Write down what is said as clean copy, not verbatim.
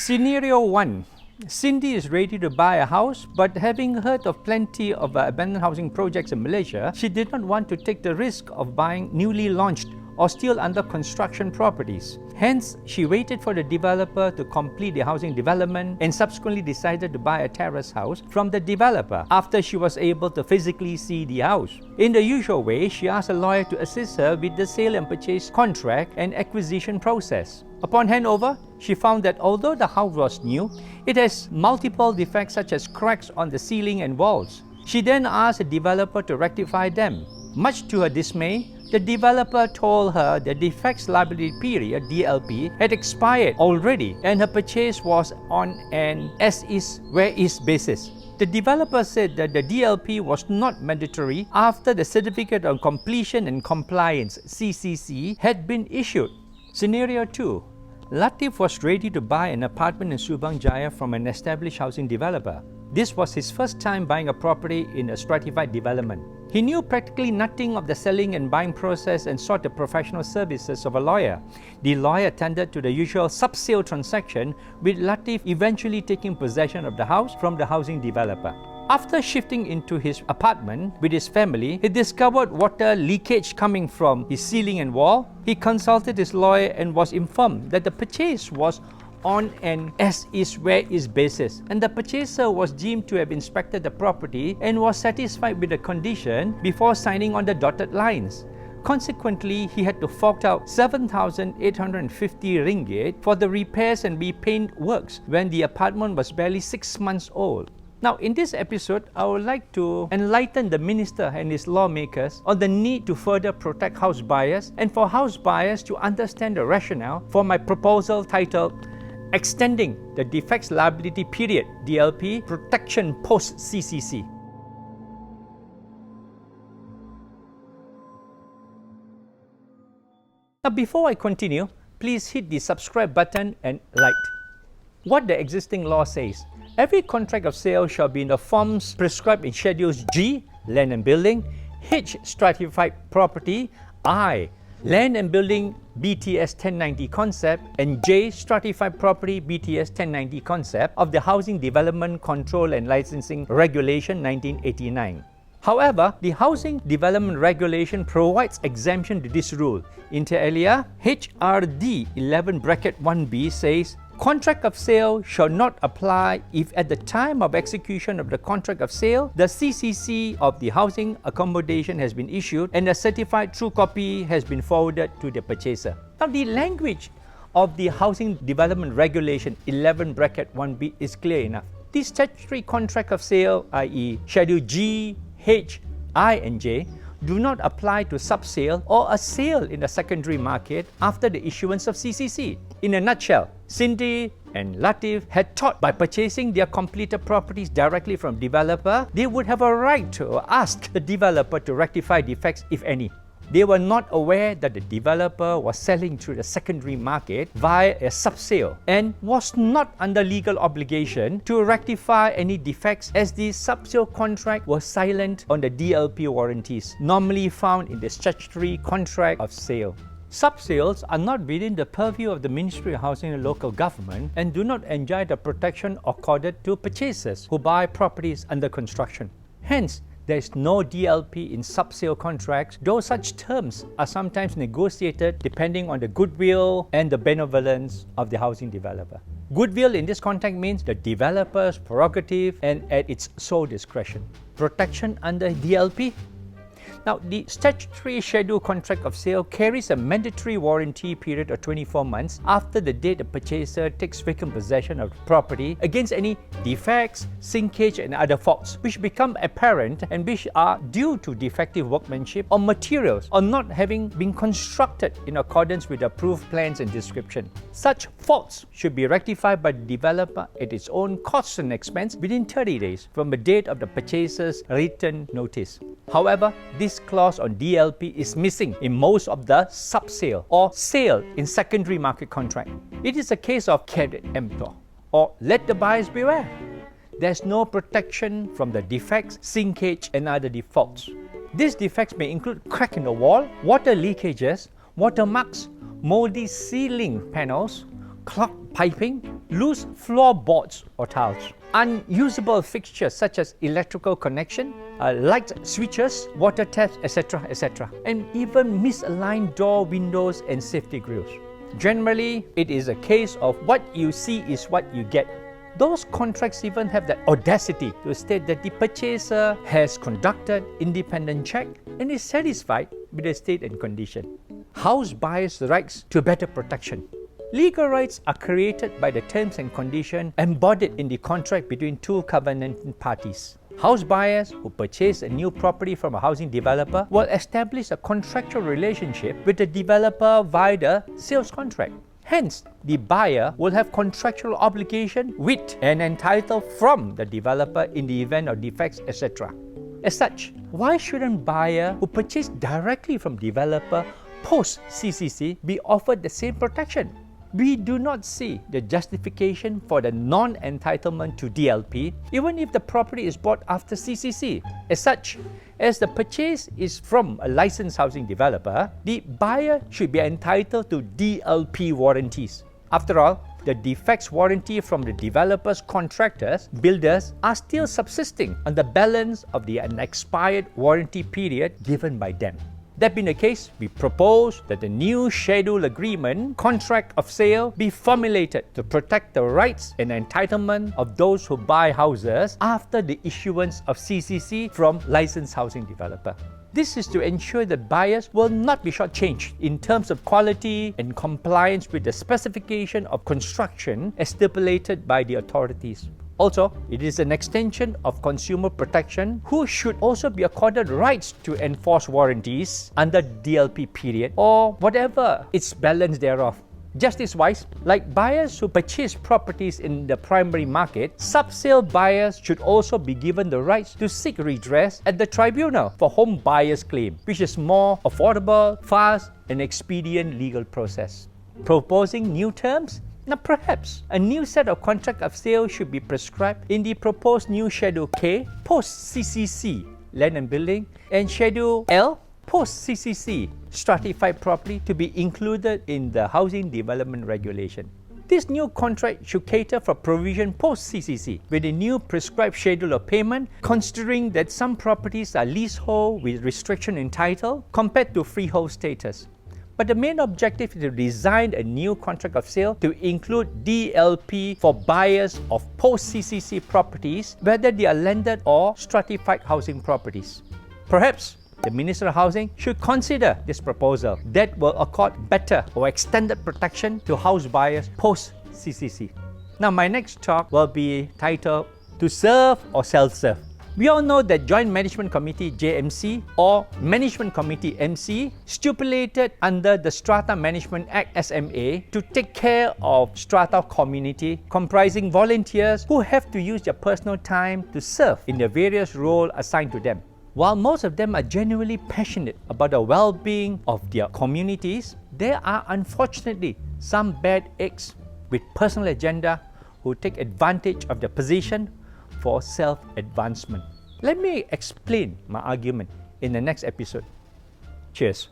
Scenario 1. Cindy is ready to buy a house, but having heard of plenty of abandoned housing projects in Malaysia, she did not want to take the risk of buying newly launched or still under construction properties. Hence, she waited for the developer to complete the housing development and subsequently decided to buy a terrace house from the developer after she was able to physically see the house. In the usual way, she asked a lawyer to assist her with the sale and purchase contract and acquisition process. Upon handover, she found that although the house was new, it has multiple defects such as cracks on the ceiling and walls. She then asked the developer to rectify them. Much to her dismay, the developer told her the defects liability period (DLP) had expired already and her purchase was on an as-is, where-is basis. The developer said that the DLP was not mandatory after the Certificate of Completion and Compliance (CCC) had been issued. Scenario 2. Latif was ready to buy an apartment in Subang Jaya from an established housing developer. This was his first time buying a property in a stratified development. He knew practically nothing of the selling and buying process and sought the professional services of a lawyer. The lawyer attended to the usual sub-sale transaction, with Latif eventually taking possession of the house from the housing developer. After shifting into his apartment with his family, he discovered water leakage coming from his ceiling and wall. He consulted his lawyer and was informed that the purchase was on an as-is, where-is basis, and the purchaser was deemed to have inspected the property and was satisfied with the condition before signing on the dotted lines. Consequently, he had to fork out 7,850 ringgit for the repairs and repaint works when the apartment was barely 6 months old. Now, in this episode, I would like to enlighten the minister and his lawmakers on the need to further protect house buyers and for house buyers to understand the rationale for my proposal titled Extending the Defects Liability Period (DLP) Protection Post-CCC. Now, before I continue, please hit the subscribe button and like. What the existing law says: every contract of sale shall be in the forms prescribed in Schedules G, Land and Building, H, Stratified Property, I, Land and Building BTS 1090 Concept, and J, Stratified Property BTS 1090 Concept of the Housing Development Control and Licensing Regulation 1989. However, the Housing Development Regulation provides exemption to this rule. Inter alia, HRD 11(1)B says, contract of sale shall not apply if at the time of execution of the contract of sale, the CCC of the housing accommodation has been issued and a certified true copy has been forwarded to the purchaser. Now, the language of the Housing Development Regulation 11(1)B is clear enough. The statutory contract of sale, i.e. Schedule G, H, I and J, do not apply to sub-sale or a sale in the secondary market after the issuance of CCC. In a nutshell, Cindy and Latif had thought by purchasing their completed properties directly from developer, they would have a right to ask the developer to rectify defects, if any. They were not aware that the developer was selling through the secondary market via a sub-sale and was not under legal obligation to rectify any defects, as the sub-sale contract was silent on the DLP warranties normally found in the statutory contract of sale. Sub-sales are not within the purview of the Ministry of Housing and Local Government and do not enjoy the protection accorded to purchasers who buy properties under construction. Hence, there is no DLP in sub-sale contracts, though such terms are sometimes negotiated depending on the goodwill and the benevolence of the housing developer. Goodwill in this context means the developer's prerogative and at its sole discretion. Protection under DLP? Now, the statutory schedule contract of sale carries a mandatory warranty period of 24 months after the date the purchaser takes vacant possession of the property against any defects, sinkage and other faults which become apparent and which are due to defective workmanship or materials or not having been constructed in accordance with approved plans and description. Such faults should be rectified by the developer at its own cost and expense within 30 days from the date of the purchaser's written notice. However, this clause on DLP is missing in most of the sub-sale or sale in secondary market contract. It is a case of caveat emptor, or let the buyers beware. There's no protection from the defects, sinkage and other defaults. These defects may include crack in the wall, water leakages, watermarks, moldy ceiling panels, clogged piping, loose floorboards or tiles, unusable fixtures such as electrical connection, light switches, water taps, etc., etc., and even misaligned door windows and safety grills. Generally, it is a case of what you see is what you get. Those contracts even have the audacity to state that the purchaser has conducted independent check and is satisfied with the state and condition. House buyers' rights to better protection. Legal rights are created by the terms and conditions embodied in the contract between two covenanting parties. House buyers who purchase a new property from a housing developer will establish a contractual relationship with the developer via the sales contract. Hence, the buyer will have contractual obligation with and entitled from the developer in the event of defects, etc. As such, why shouldn't buyer who purchase directly from developer post CCC be offered the same protection? We do not see the justification for the non-entitlement to DLP even if the property is bought after CCC. As such, as the purchase is from a licensed housing developer, the buyer should be entitled to DLP warranties. After all, the defects warranty from the developers, contractors, builders are still subsisting on the balance of the unexpired warranty period given by them. That being the case, we propose that the new schedule agreement contract of sale be formulated to protect the rights and entitlement of those who buy houses after the issuance of CCC from licensed housing developer. This is to ensure that buyers will not be shortchanged in terms of quality and compliance with the specification of construction as stipulated by the authorities. Also, it is an extension of consumer protection who should also be accorded rights to enforce warranties under DLP period or whatever its balance thereof. Justice-wise, like buyers who purchase properties in the primary market, sub-sale buyers should also be given the rights to seek redress at the tribunal for home buyers' claim, which is more affordable, fast, and expedient legal process. Proposing new terms? Now perhaps a new set of contract of sale should be prescribed in the proposed new Schedule K post-CCC land and building and Schedule L post-CCC stratified property to be included in the Housing Development Regulation. This new contract should cater for provision post-CCC with a new prescribed schedule of payment, considering that some properties are leasehold with restriction in title compared to freehold status. But the main objective is to design a new contract of sale to include DLP for buyers of post-CCC properties, whether they are landed or stratified housing properties. Perhaps the Minister of Housing should consider this proposal that will accord better or extended protection to house buyers post-CCC. Now, my next talk will be titled To Serve or Self-Serve. We all know that Joint Management Committee JMC or Management Committee MC stipulated under the Strata Management Act SMA to take care of strata community comprising volunteers who have to use their personal time to serve in the various roles assigned to them. While most of them are genuinely passionate about the well-being of their communities, there are unfortunately some bad eggs with personal agenda who take advantage of their position for self-advancement. Let me explain my argument in the next episode. Cheers.